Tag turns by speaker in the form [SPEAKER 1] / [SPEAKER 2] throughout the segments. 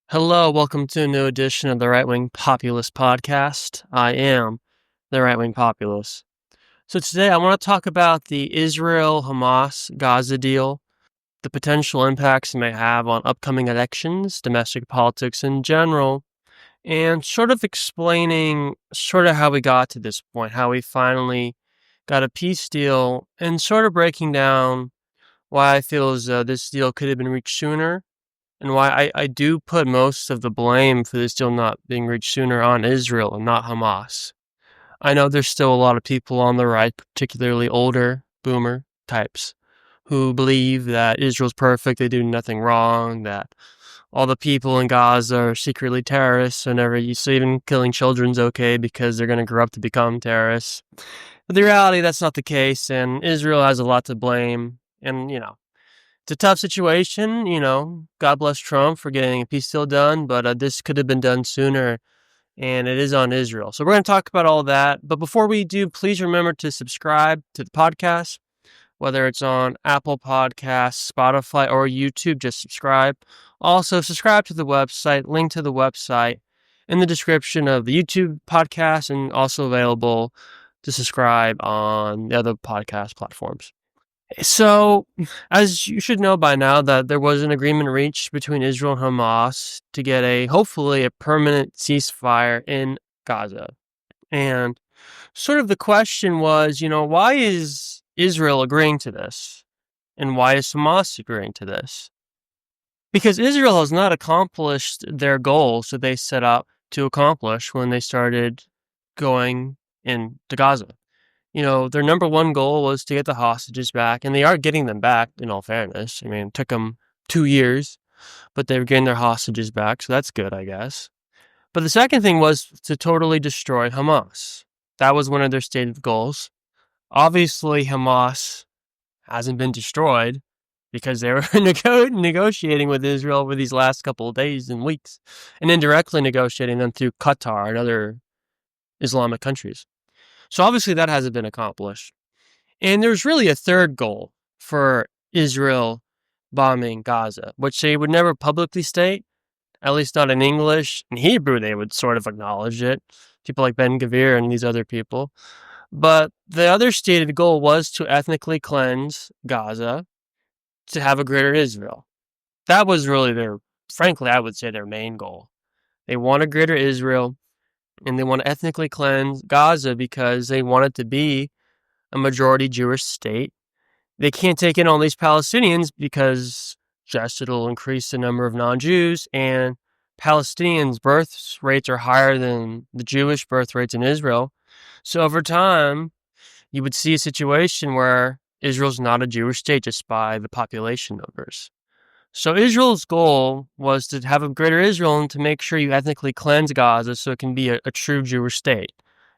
[SPEAKER 1] Hello, welcome to a new edition of the Right Wing Populist Podcast. I am the Right Wing Populist. So today I want to talk about the Israel-Hamas Gaza deal, the potential impacts it may have on upcoming elections, domestic politics in general, and sort of explaining how we got to this point, how we finally got a peace deal, and sort of breaking down why I feel as though this deal could have been reached sooner and why I do put most of the blame for this deal not being reached sooner on Israel and not Hamas. I know there's still a lot of people on the right, particularly older boomer types, who believe that Israel's perfect, they do nothing wrong, that all the people in Gaza are secretly terrorists, so even killing children's okay because they're going to grow up to become terrorists. But the reality, that's not the case, and Israel has a lot to blame, and, it's a tough situation, God bless Trump for getting a peace deal done, but this could have been done sooner, and it is on Israel. So we're going to talk about all that. But before we do, please remember to subscribe to the podcast, whether it's on Apple Podcasts, Spotify, or YouTube. Just subscribe. Also, subscribe to the website, link to the website in the description of the YouTube podcast, and also available to subscribe on the other podcast platforms. So, as you should know by now, that there was an agreement reached between Israel and Hamas to get hopefully a permanent ceasefire in Gaza. And sort of the question was, why is Israel agreeing to this? And why is Hamas agreeing to this? Because Israel has not accomplished their goals that they set out to accomplish when they started going into Gaza. Their number one goal was to get the hostages back, and they are getting them back, in all fairness. I mean, it took them 2 years, but they were getting their hostages back, so that's good, I guess. But the second thing was to totally destroy Hamas. That was one of their stated goals. Obviously, Hamas hasn't been destroyed because they were negotiating with Israel over these last couple of days and weeks, and indirectly negotiating them through Qatar and other Islamic countries. So obviously that hasn't been accomplished. And there's really a third goal for Israel bombing Gaza, which they would never publicly state, at least not in English. In Hebrew, they would sort of acknowledge it, people like Ben-Gvir and these other people. But the other stated goal was to ethnically cleanse Gaza to have a greater Israel. That was really frankly, I would say their main goal. They want a greater Israel, and they want to ethnically cleanse Gaza because they want it to be a majority Jewish state. They can't take in all these Palestinians because just it'll increase the number of non-Jews, and Palestinians' birth rates are higher than the Jewish birth rates in Israel. So over time, you would see a situation where Israel's not a Jewish state just by the population numbers. So Israel's goal was to have a greater Israel and to make sure you ethnically cleanse Gaza so it can be a true Jewish state.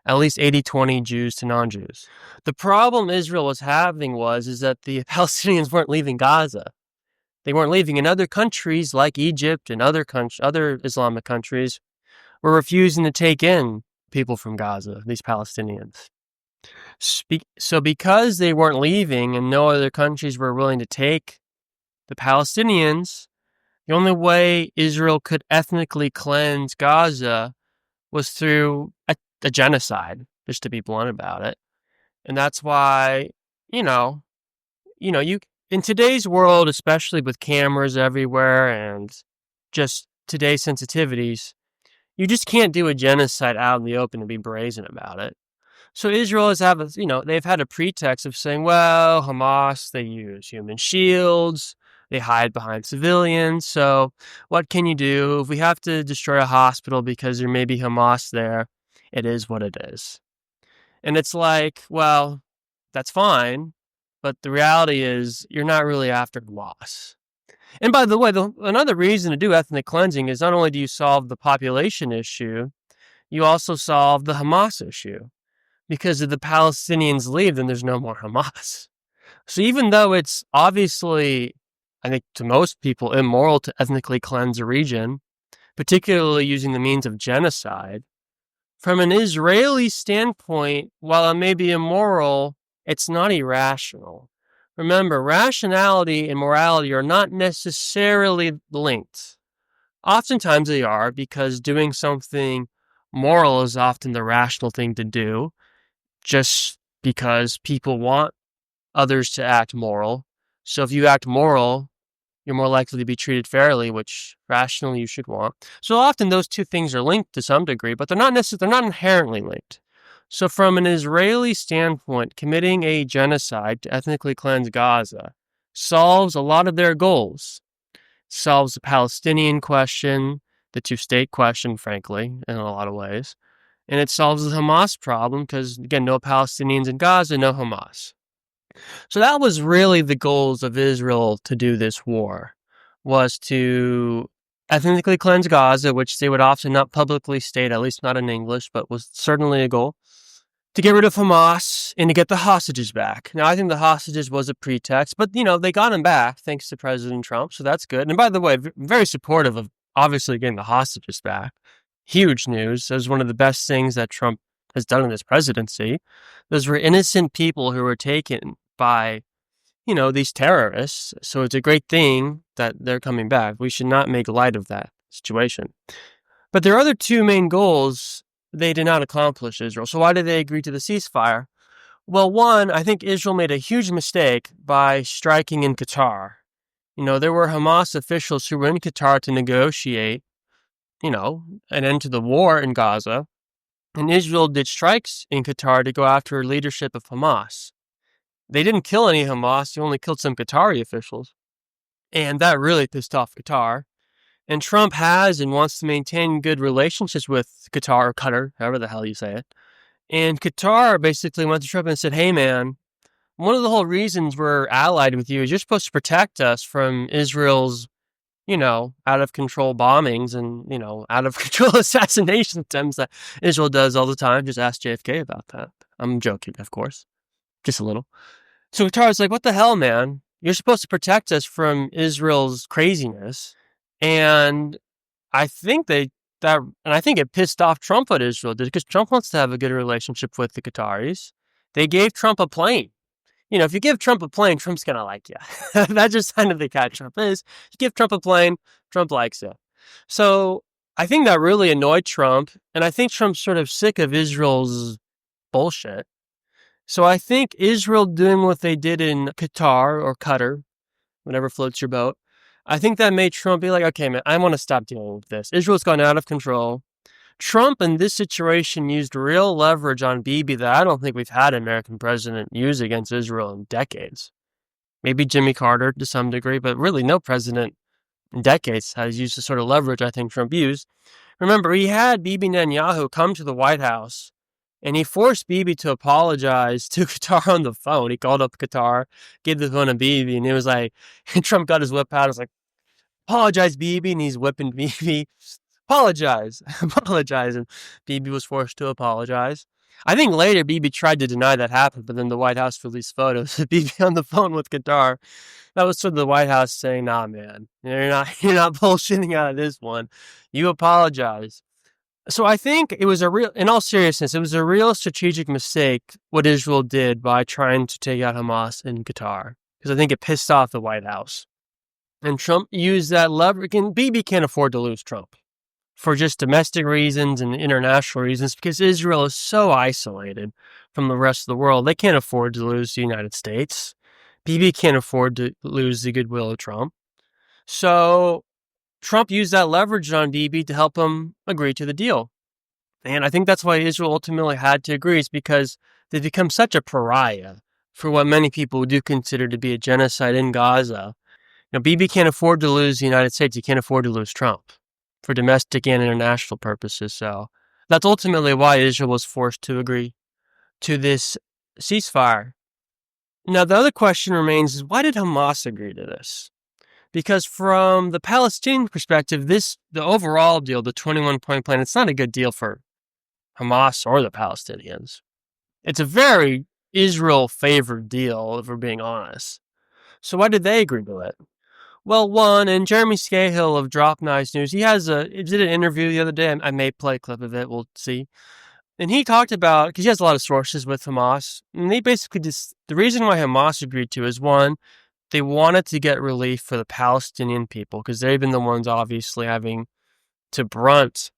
[SPEAKER 1] At least 80-20 Jews to non-Jews. The problem Israel was having is that the Palestinians weren't leaving Gaza. They weren't leaving, and other countries like Egypt and other Islamic countries were refusing to take in people from Gaza, these Palestinians. So because they weren't leaving and no other countries were willing to take the Palestinians, the only way Israel could ethnically cleanse Gaza was through a genocide, just to be blunt about it. And that's why, you in today's world, especially with cameras everywhere and just today's sensitivities, you just can't do a genocide out in the open and be brazen about it. So Israel they've had a pretext of saying, well, Hamas, they use human shields, they hide behind civilians, so what can you do? If we have to destroy a hospital because there may be Hamas there, it is what it is. And it's like, well, that's fine, but the reality is you're not really after Hamas. And by the way, another reason to do ethnic cleansing is not only do you solve the population issue, you also solve the Hamas issue. Because if the Palestinians leave, then there's no more Hamas. So even though it's obviously, I think to most people, immoral to ethnically cleanse a region, particularly using the means of genocide, from an Israeli standpoint, while it may be immoral, it's not irrational. Remember, rationality and morality are not necessarily linked. Oftentimes they are, because doing something moral is often the rational thing to do, just because people want others to act moral. So if you act moral, you're more likely to be treated fairly, which rationally you should want. So often those two things are linked to some degree, but they're not necessarily, they're not inherently linked. So from an Israeli standpoint, committing a genocide to ethnically cleanse Gaza solves a lot of their goals. Solves the Palestinian question, the two-state question, frankly, in a lot of ways. And it solves the Hamas problem because, again, no Palestinians in Gaza, no Hamas. So that was really the goals of Israel to do this war, was to ethnically cleanse Gaza, which they would often not publicly state, at least not in English, but was certainly a goal, to get rid of Hamas and to get the hostages back. Now, I think the hostages was a pretext, but, they got them back thanks to President Trump, so that's good. And by the way, very supportive of obviously getting the hostages back. Huge news. That was one of the best things that Trump has done in his presidency. Those were innocent people who were taken by, these terrorists. So it's a great thing that they're coming back. We should not make light of that situation. But their other two main goals, they did not accomplish, Israel. So why did they agree to the ceasefire? Well, one, I think Israel made a huge mistake by striking in Qatar. There were Hamas officials who were in Qatar to negotiate, an end to the war in Gaza. And Israel did strikes in Qatar to go after leadership of Hamas. They didn't kill any Hamas, they only killed some Qatari officials. And that really pissed off Qatar. And Trump has and wants to maintain good relationships with Qatar, or Qatar, however the hell you say it. And Qatar basically went to Trump and said, hey man, one of the whole reasons we're allied with you is you're supposed to protect us from Israel's, out of control bombings and, out of control assassination attempts that Israel does all the time. Just ask JFK about that. I'm joking, of course. Just a little. So Qatar's like, what the hell, man? You're supposed to protect us from Israel's craziness. And I think and I think it pissed off Trump what Israel did, because Trump wants to have a good relationship with the Qataris. They gave Trump a plane. If you give Trump a plane, Trump's going to like you. That's just kind of the guy Trump is. You give Trump a plane, Trump likes you. So I think that really annoyed Trump. And I think Trump's sort of sick of Israel's bullshit. So I think Israel doing what they did in Qatar, or Qatar, whatever floats your boat, I think that made Trump be like, okay, man, I want to stop dealing with this. Israel's gone out of control. Trump in this situation used real leverage on Bibi that I don't think we've had an American president use against Israel in decades. Maybe Jimmy Carter to some degree, but really no president in decades has used the sort of leverage I think Trump used. Remember, he had Bibi Netanyahu come to the White House, and he forced Bibi to apologize to Qatar on the phone. He called up Qatar, gave the phone to Bibi, and he was like, and Trump got his whip out. I was like, apologize, Bibi, and he's whipping Bibi. Apologize. And Bibi was forced to apologize. I think later Bibi tried to deny that happened, but then the White House released photos of Bibi on the phone with Qatar. That was sort of the White House saying, nah, man, you're not bullshitting out of this one. You apologize. So I think it was in all seriousness, it was a real strategic mistake what Israel did by trying to take out Hamas in Qatar, because I think it pissed off the White House. And Trump used that leverage, and Bibi can't afford to lose Trump for just domestic reasons and international reasons, because Israel is so isolated from the rest of the world. They can't afford to lose the United States. Bibi can't afford to lose the goodwill of Trump. So Trump used that leverage on Bibi to help him agree to the deal. And I think that's why Israel ultimately had to agree, is because they've become such a pariah for what many people do consider to be a genocide in Gaza. Bibi can't afford to lose the United States. He can't afford to lose Trump for domestic and international purposes. So that's ultimately why Israel was forced to agree to this ceasefire. Now, the other question remains is, why did Hamas agree to this? Because from the Palestinian perspective, the overall deal, the 21-point plan, it's not a good deal for Hamas or the Palestinians. It's a very Israel-favored deal, if we're being honest. So why did they agree to it? Well, one, and Jeremy Scahill of Drop Nice News, he did an interview the other day. I may play a clip of it, we'll see. And he talked about, because he has a lot of sources with Hamas, and they basically the reason why Hamas agreed to is, one, they wanted to get relief for the Palestinian people because they've been the ones obviously having to brunt,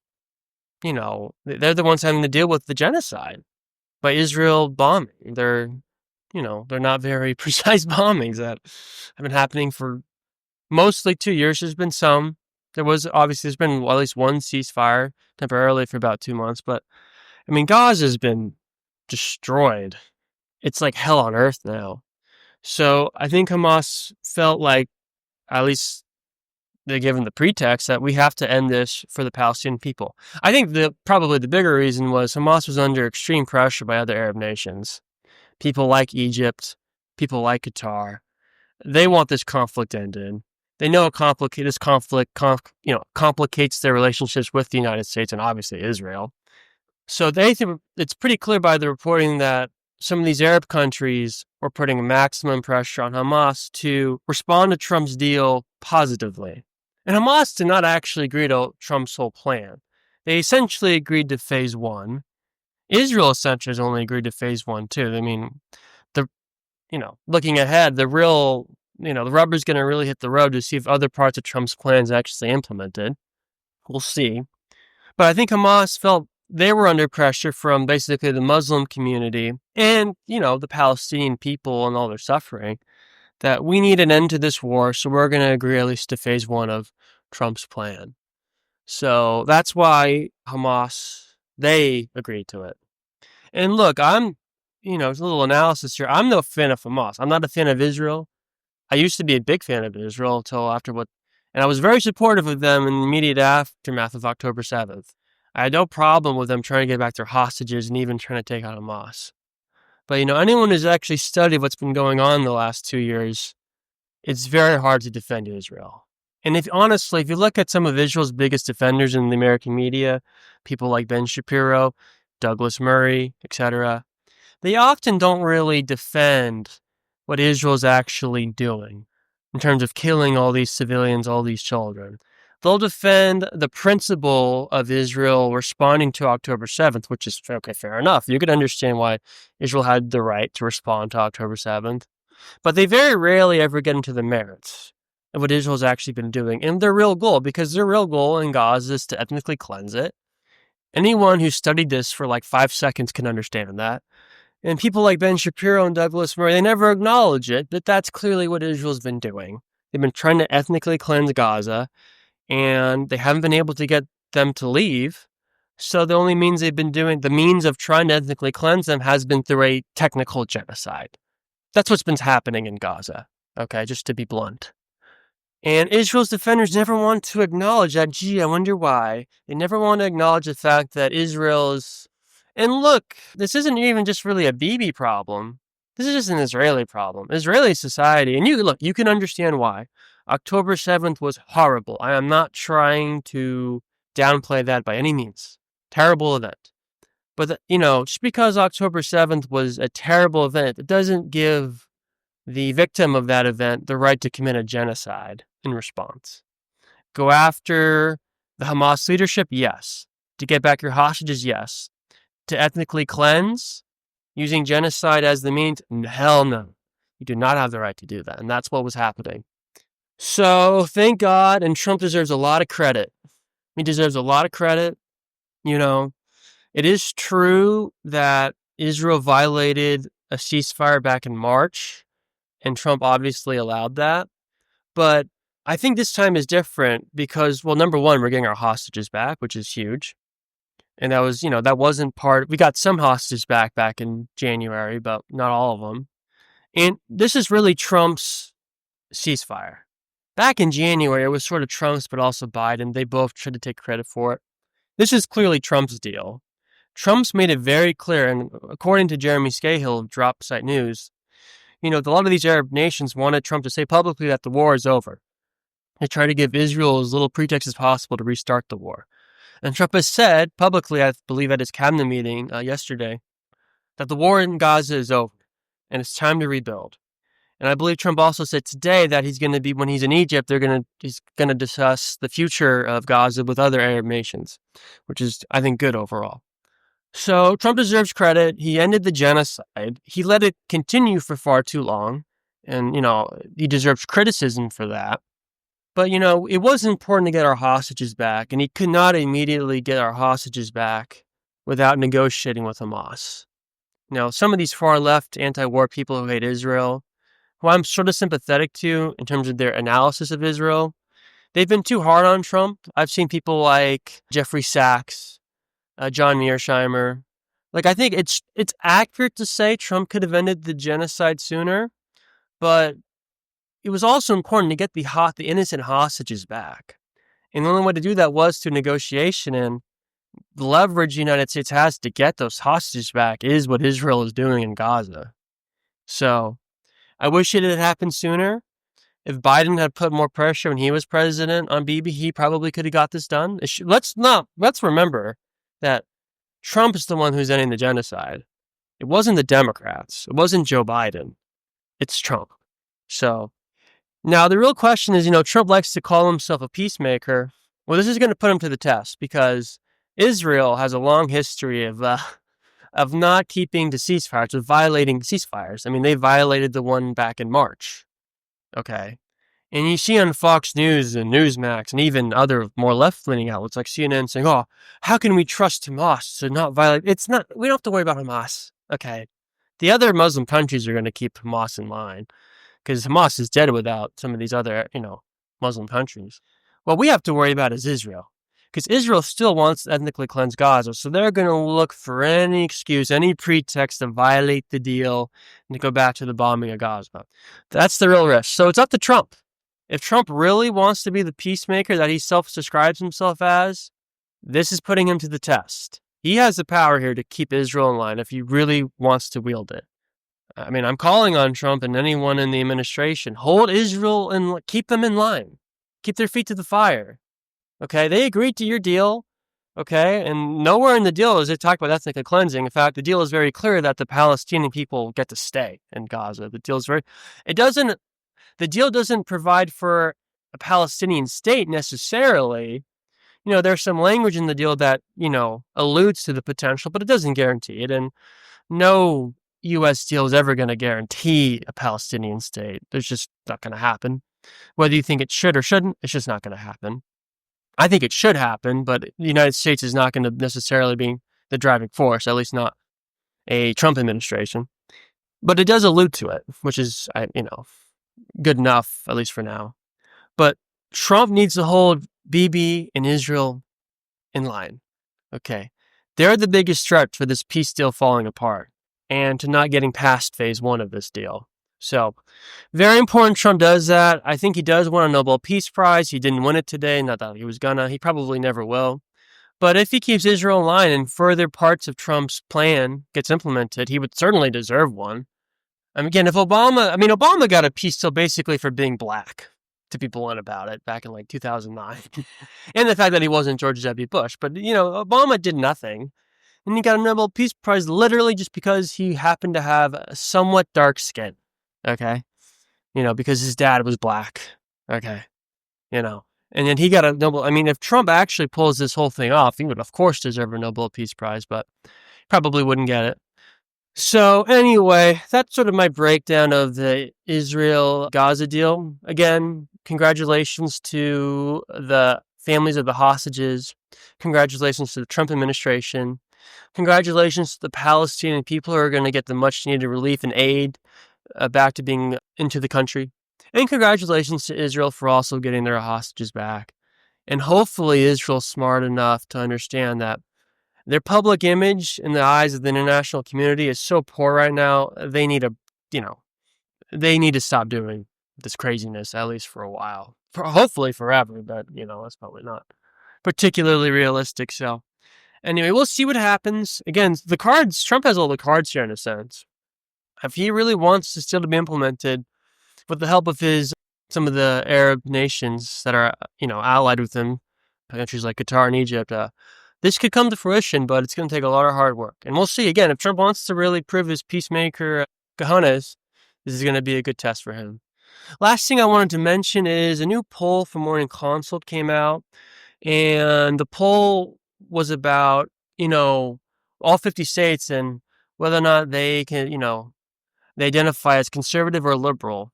[SPEAKER 1] they're the ones having to deal with the genocide by Israel bombing. They're not very precise bombings that have been happening for mostly 2 years. There's been some. There's been at least one ceasefire temporarily for about 2 months, but I mean, Gaza's been destroyed. It's like hell on earth now. So I think Hamas felt like, at least they're given the pretext, that we have to end this for the Palestinian people. I think probably the bigger reason was Hamas was under extreme pressure by other Arab nations. People like Egypt, people like Qatar. They want this conflict ended. They know this conflict complicates their relationships with the United States and obviously Israel. So they think it's pretty clear by the reporting that some of these Arab countries were putting maximum pressure on Hamas to respond to Trump's deal positively. And Hamas did not actually agree to Trump's whole plan. They essentially agreed to phase one. Israel essentially has only agreed to phase one too. I mean, looking ahead, the rubber's going to really hit the road to see if other parts of Trump's plans actually implemented. We'll see. But I think Hamas felt they were under pressure from basically the Muslim community and, the Palestinian people and all their suffering, that we need an end to this war, so we're going to agree at least to phase one of Trump's plan. So that's why they agreed to it. And look, it's a little analysis here. I'm no fan of Hamas. I'm not a fan of Israel. I used to be a big fan of Israel until and I was very supportive of them in the immediate aftermath of October 7th. I had no problem with them trying to get back their hostages and even trying to take out Hamas. But, anyone who's actually studied what's been going on in the last 2 years, it's very hard to defend Israel. And if you look at some of Israel's biggest defenders in the American media, people like Ben Shapiro, Douglas Murray, etc., they often don't really defend what Israel's actually doing in terms of killing all these civilians, all these children. They'll defend the principle of Israel responding to October 7th, which is, okay, fair enough. You could understand why Israel had the right to respond to October 7th. But they very rarely ever get into the merits of what Israel's actually been doing and their real goal, because their real goal in Gaza is to ethnically cleanse it. Anyone who studied this for like 5 seconds can understand that. And people like Ben Shapiro and Douglas Murray, they never acknowledge it, but that's clearly what Israel's been doing. They've been trying to ethnically cleanse Gaza, and they haven't been able to get them to leave. So the only means they've been doing, the means of trying to ethnically cleanse them, has been through a technical genocide. That's what's been happening in Gaza, okay, just to be blunt. And Israel's defenders never want to acknowledge that. Gee, I wonder why. They never want to acknowledge the fact that Israel's... And look, this isn't even just really a Bibi problem. This is just an Israeli problem. Israeli society, and you can understand why. October 7th was horrible. I am not trying to downplay that by any means. Terrible event. But, just because October 7th was a terrible event, it doesn't give the victim of that event the right to commit a genocide in response. Go after the Hamas leadership? Yes. To get back your hostages? Yes. To ethnically cleanse using genocide as the means? Hell no. You do not have the right to do that. And that's what was happening. So thank God, and Trump deserves a lot of credit. He deserves a lot of credit. It is true that Israel violated a ceasefire back in March, and Trump obviously allowed that. But I think this time is different because, well, number one, we're getting our hostages back, which is huge. And that was, that wasn't we got some hostages back in January, but not all of them. And this is really Trump's ceasefire. Back in January, it was sort of Trump's, but also Biden. They both tried to take credit for it. This is clearly Trump's deal. Trump's made it very clear, and according to Jeremy Scahill of Drop Site News, a lot of these Arab nations wanted Trump to say publicly that the war is over. They try to give Israel as little pretext as possible to restart the war. And Trump has said publicly, I believe at his cabinet meeting yesterday, that the war in Gaza is over and it's time to rebuild. And I believe Trump also said today that when he's in Egypt, he's going to discuss the future of Gaza with other Arab nations, which is, I think, good overall. So Trump deserves credit. He ended the genocide. He let it continue for far too long. And, he deserves criticism for that. But, it was important to get our hostages back, and he could not immediately get our hostages back without negotiating with Hamas. Some of these far-left anti-war people who hate Israel, who I'm sort of sympathetic to in terms of their analysis of Israel, they've been too hard on Trump. I've seen people like Jeffrey Sachs, John Mearsheimer. Like, I think it's accurate to say Trump could have ended the genocide sooner, but it was also important to get the innocent hostages back. And the only way to do that was through negotiation, and the leverage the United States has to get those hostages back is what Israel is doing in Gaza. So I wish it had happened sooner. If Biden had put more pressure when he was president on Bibi, he probably could have got this done. Let's remember that Trump is the one who's ending the genocide. It wasn't the Democrats. It wasn't Joe Biden. It's Trump. So now the real question is, Trump likes to call himself a peacemaker. Well, this is going to put him to the test because Israel has a long history of not keeping the ceasefires, of violating ceasefires. I mean, they violated the one back in March. Okay. And you see on Fox News and Newsmax and even other more left-leaning outlets like CNN saying, oh, how can we trust Hamas to not violate? We don't have to worry about Hamas. Okay. The other Muslim countries are going to keep Hamas in line because Hamas is dead without some of these other, Muslim countries. What we have to worry about is Israel, because Israel still wants to ethnically cleanse Gaza. So they're going to look for any excuse, any pretext to violate the deal and to go back to the bombing of Gaza. That's the real risk. So it's up to Trump. If Trump really wants to be the peacemaker that he self-describes himself as, this is putting him to the test. He has the power here to keep Israel in line if he really wants to wield it. I mean, I'm calling on Trump and anyone in the administration, hold Israel and keep them in line. Keep their feet to the fire. Okay, they agreed to your deal. Okay, and nowhere in the deal does it talk about ethnic cleansing. In fact, the deal is very clear that the Palestinian people get to stay in Gaza. The deal doesn't provide for a Palestinian state necessarily. There's some language in the deal that, alludes to the potential, but it doesn't guarantee it. And no U.S. deal is ever going to guarantee a Palestinian state. It's just not going to happen. Whether you think it should or shouldn't, it's just not going to happen. I think it should happen, but the United States is not going to necessarily be the driving force, at least not a Trump administration. But it does allude to it, which is, good enough, at least for now. But Trump needs to hold Bibi and Israel in line. Okay. They're the biggest threat for this peace deal falling apart and to not getting past phase one of this deal. So, very important Trump does that. I think he does win a Nobel Peace Prize. He didn't win it today. Not that he was gonna. He probably never will. But if he keeps Israel in line and further parts of Trump's plan gets implemented, he would certainly deserve one. Again, if Obama got a peace deal basically for being black, to be blunt about it, back in 2009. And the fact that he wasn't George W. Bush. But, Obama did nothing. And he got a Nobel Peace Prize literally just because he happened to have a somewhat dark skin. Okay? Because his dad was black. Okay? And then he got a Nobel... if Trump actually pulls this whole thing off, he would, of course, deserve a Nobel Peace Prize, but probably wouldn't get it. So anyway, that's sort of my breakdown of the Israel-Gaza deal. Again, congratulations to the families of the hostages. Congratulations to the Trump administration. Congratulations to the Palestinian people who are going to get the much-needed relief and aid back to being into the country. And congratulations to Israel for also getting their hostages back. And hopefully Israel's smart enough to understand that their public image in the eyes of the international community is so poor right now. They need to stop doing this craziness, at least for a while. Hopefully forever, but, that's probably not particularly realistic. So anyway, we'll see what happens. Again, Trump has all the cards here in a sense. If he really wants this deal to be implemented with the help of some of the Arab nations that are, allied with him, countries like Qatar and Egypt, this could come to fruition, but it's going to take a lot of hard work. And we'll see. Again, if Trump wants to really prove his peacemaker cojones, this is going to be a good test for him. Last thing I wanted to mention is a new poll from Morning Consult came out. And the poll was about, all 50 states and whether or not they can, they identify as conservative or liberal.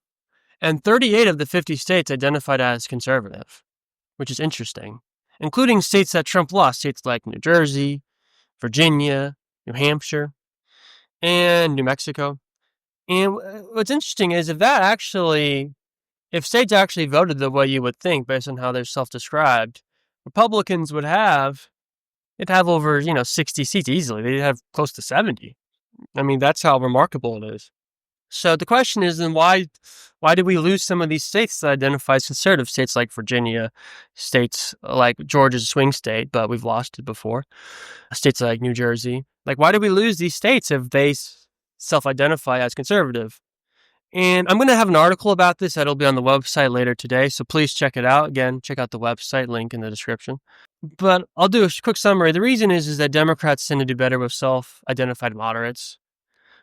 [SPEAKER 1] And 38 of the 50 states identified as conservative, which is interesting, including states that Trump lost, states like New Jersey, Virginia, New Hampshire, and New Mexico. And what's interesting is if states actually voted the way you would think based on how they're self-described, Republicans they'd have over, 60 seats easily. They'd have close to 70. I mean, that's how remarkable it is. So the question is then why did we lose some of these states that identify as conservative, states like Virginia, states like Georgia's a swing state, but we've lost it before, states like New Jersey. Like, why did we lose these states if they self-identify as conservative? And I'm going to have an article about this that'll be on the website later today, so please check it out. Again, check out the website, link in the description. But I'll do a quick summary. The reason is that Democrats tend to do better with self-identified moderates.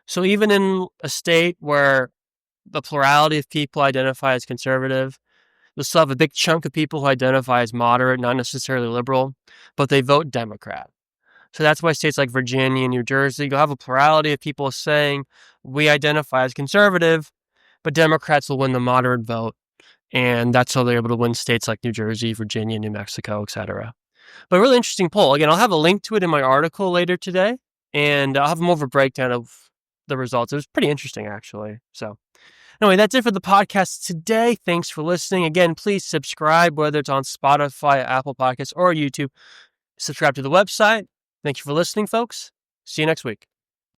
[SPEAKER 1] So even in a state where the plurality of people identify as conservative, you'll still have a big chunk of people who identify as moderate, not necessarily liberal, but they vote Democrat. So that's why states like Virginia and New Jersey, you'll have a plurality of people saying we identify as conservative, but Democrats will win the moderate vote. And that's how they're able to win states like New Jersey, Virginia, New Mexico, etc. But a really interesting poll. Again, I'll have a link to it in my article later today, and I'll have more of a breakdown of the results. It was pretty interesting, actually. So anyway, that's it for the podcast today. Thanks for listening. Again, please subscribe, whether it's on Spotify, Apple Podcasts, or YouTube. Subscribe to the website. Thank you for listening, folks. See you next week.